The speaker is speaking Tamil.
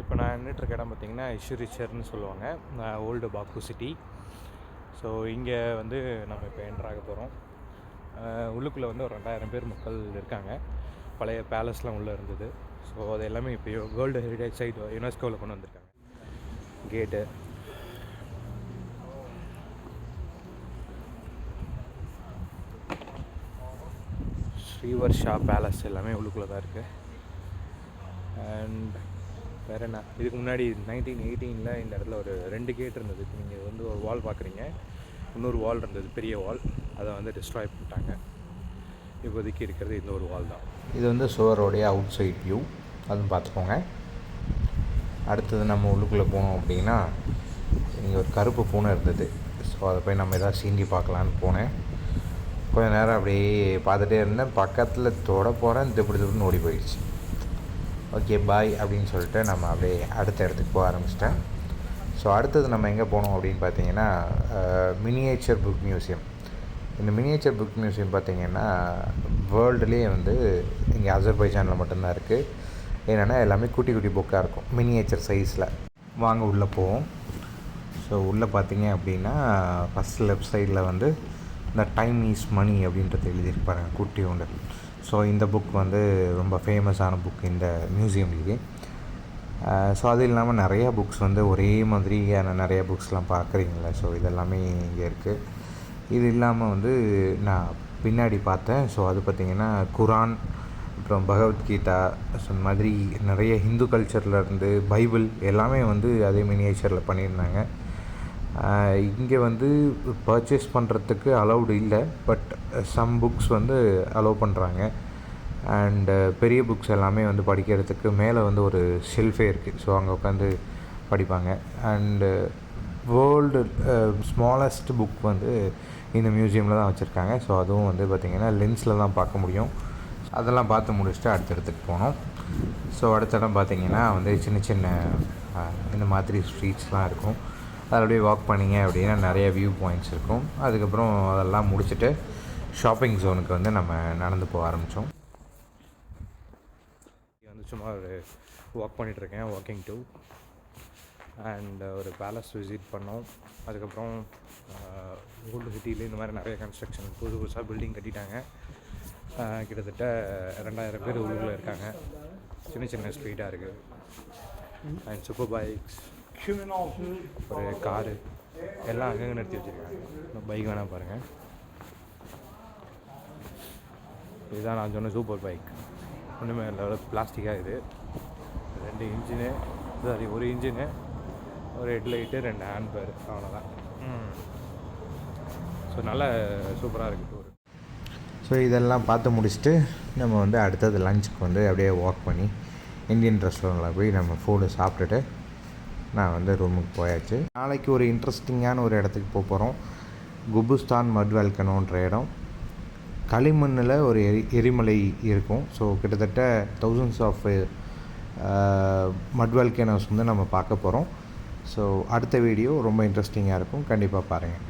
இப்போ நான் நின்றுட்டுருக்க இடம் பார்த்திங்கன்னா இஷ்யூரிச்சர்னு சொல்லுவாங்க, ஓல்டு பாக்கு சிட்டி. ஸோ இங்கே வந்து நம்ம இப்போ என்ட்ராக போகிறோம். உள்ளுக்குள்ளே வந்து ஒரு 2000 பேர் மக்கள் இருக்காங்க. பழைய பேலஸ்லாம் உள்ளே இருந்தது. ஸோ அது எல்லாமே இப்போ வேர்ல்டு ஹெரிடேஜ் சைட் யுனெஸ்கோவில் கொண்டு வந்திருக்காங்க. கேட்டு ஸ்ரீவர்ஷா பேலஸ் எல்லாமே உள்ளுக்குள்ளே தான் இருக்குது. அண்ட் வேறு என்ன, இதுக்கு முன்னாடி 1918 இந்த இடத்துல ஒரு 2 கேட் இருந்தது. நீங்கள் வந்து ஒரு வால் பார்க்குறீங்க, இன்னொரு வால் இருந்தது, பெரிய வால். அதை வந்து டிஸ்ட்ராய் பண்ணிட்டாங்க. இப்போதைக்கு இருக்கிறது இந்த ஒரு வால் தான். இது வந்து சுவரோடைய அவுட் சைட் வியூ, அதுவும் பார்த்துக்கோங்க. அடுத்தது நம்ம உள்ளுக்குள்ளே போனோம் அப்படின்னா இங்கே ஒரு கருப்பு பூனை இருந்தது. ஸோ அதை போய் நம்ம எதாவது சீண்டி பார்க்கலான்னு போனேன். கொஞ்சம் நேரம் அப்படியே பார்த்துட்டே இருந்தேன். பக்கத்தில் தொட போகிறேன், திப்புன்னு ஓடி போயிடுச்சு. ஓகே பாய் அப்படின்னு சொல்லிட்டு நம்ம அப்படியே அடுத்த இடத்துக்கு போக ஆரம்பிச்சிட்டேன். ஸோ அடுத்தது நம்ம எங்கே போனோம் அப்படின்னு பார்த்தீங்கன்னா மினியேச்சர் புக் மியூசியம். இந்த மினியேச்சர் புக் மியூசியம் பார்த்திங்கன்னா வேர்ல்டுலேயே வந்து இங்கே அசர்பைஜானில் மட்டும்தான் இருக்குது. என்னென்னா எல்லாமே குட்டி குட்டி புக்காக இருக்கும், மினியேச்சர் சைஸில். வாங்க உள்ளே போவோம். ஸோ உள்ளே பார்த்தீங்க அப்படின்னா ஃபஸ்ட் லெஃப்ட் சைடில் வந்து இந்த டைம் இஸ் மணி அப்படின்றது எழுதியிருப்பாருங்க, குட்டி உண்டு. ஸோ இந்த புக் வந்து ரொம்ப ஃபேமஸான புக் இந்த மியூசியம்லேயே. ஸோ அது இல்லாமல் நிறையா புக்ஸ் வந்து ஒரே மாதிரியான நிறையா புக்ஸ்லாம் பார்க்குறீங்களா. ஸோ இதெல்லாமே இங்கே இருக்குது. இது இல்லாமல் வந்து நான் பின்னாடி பார்த்தேன். ஸோ அது பார்த்திங்கன்னா குரான், அப்புறம் பகவத்கீதா, ஸோ இந்த மாதிரி நிறைய ஹிந்து கல்ச்சர்லேருந்து பைபிள் எல்லாமே வந்து அதே மினியேச்சரில் பண்ணியிருந்தாங்க. இங்கே வந்து பர்ச்சேஸ் பண்ணுறதுக்கு அலௌடு இல்லை, பட் சம் புக்ஸ் வந்து அலோவ் பண்ணுறாங்க. அண்டு பெரிய புக்ஸ் எல்லாமே வந்து படிக்கிறதுக்கு மேலே வந்து ஒரு ஷெல்ஃபே இருக்குது. ஸோ அங்கே உட்காந்து படிப்பாங்க. அண்டு வேர்ல்டு ஸ்மாலஸ்ட் புக் வந்து இந்த மியூசியமில் தான் வச்சுருக்காங்க. ஸோ அதுவும் வந்து பார்த்திங்கன்னா லென்ஸில் தான் பார்க்க முடியும். அதெல்லாம் பார்த்து முடிச்சுட்டு அடுத்த இடத்துக்கு போனோம். ஸோ அடுத்த இடம் பார்த்திங்கன்னா வந்து சின்ன சின்ன இந்த மாதிரி ஸ்ட்ரீட்ஸ்லாம் இருக்கும். அதில் அப்படியே வாக் பண்ணிங்க அப்படின்னா நிறைய வியூ பாயிண்ட்ஸ் இருக்கும். அதுக்கப்புறம் அதெல்லாம் முடிச்சுட்டு ஷாப்பிங் ஜோனுக்கு வந்து நம்ம நடந்து போக ஆரம்பித்தோம். வந்து சும்மா ஒரு வாக் பண்ணிகிட்ருக்கேன், வாக்கிங் டூ. அண்ட் ஒரு பேலஸ் விசிட் பண்ணோம். அதுக்கப்புறம் ஓல்டு சிட்டியில் இந்த மாதிரி நிறைய கன்ஸ்ட்ரக்ஷன் புதுசாக பில்டிங் கட்டிட்டாங்க. கிட்டத்தட்ட 2000 பேர் உள்ளுக்குள்ளே இருக்காங்க. சின்ன சின்ன ஸ்ட்ரீட்டாக இருக்குது. அண்ட் சூப்பர் பைக்ஸ், ஒரு காரு எல்லாம் அங்கங்கே நிறுத்தி வச்சுருக்காங்க. பைக் வேணால் பாருங்கள். இதுதான் நான் சொன்ன சூப்பர் பைக். ஒன்றுமே இல்லை, பிளாஸ்டிக்காக. இது 2 இன்ஜினு, சாரி 1 இன்ஜினு, ஒரு ஹெட்லைட்டு, 2 ஹேண்ட் பேர், அவ்வளோதான். ஸோ நல்லா சூப்பராக இருக்குது டூர். ஸோ இதெல்லாம் பார்த்து முடிச்சுட்டு நம்ம வந்து அடுத்தது லஞ்சுக்கு வந்து அப்படியே வாக் பண்ணி இந்தியன் ரெஸ்டாரண்ட்டில் போய் நம்ம ஃபுட்டு சாப்பிட்டுட்டு நான் வந்து ரூமுக்கு போயாச்சு. நாளைக்கு ஒரு இன்ட்ரெஸ்டிங்கான ஒரு இடத்துக்கு போகிறோம். குபுஸ்தான் மட் வால்கனோன்ற இடம். களிமண்ணில் ஒரு எரிமலை இருக்கும். ஸோ கிட்டத்தட்ட தௌசண்ட்ஸ் ஆஃப் மட் வால்கனோஸ் வந்து நம்ம பார்க்க போகிறோம். ஸோ அடுத்த வீடியோ ரொம்ப இன்ட்ரெஸ்டிங்காக இருக்கும், கண்டிப்பாக பாருங்கள்.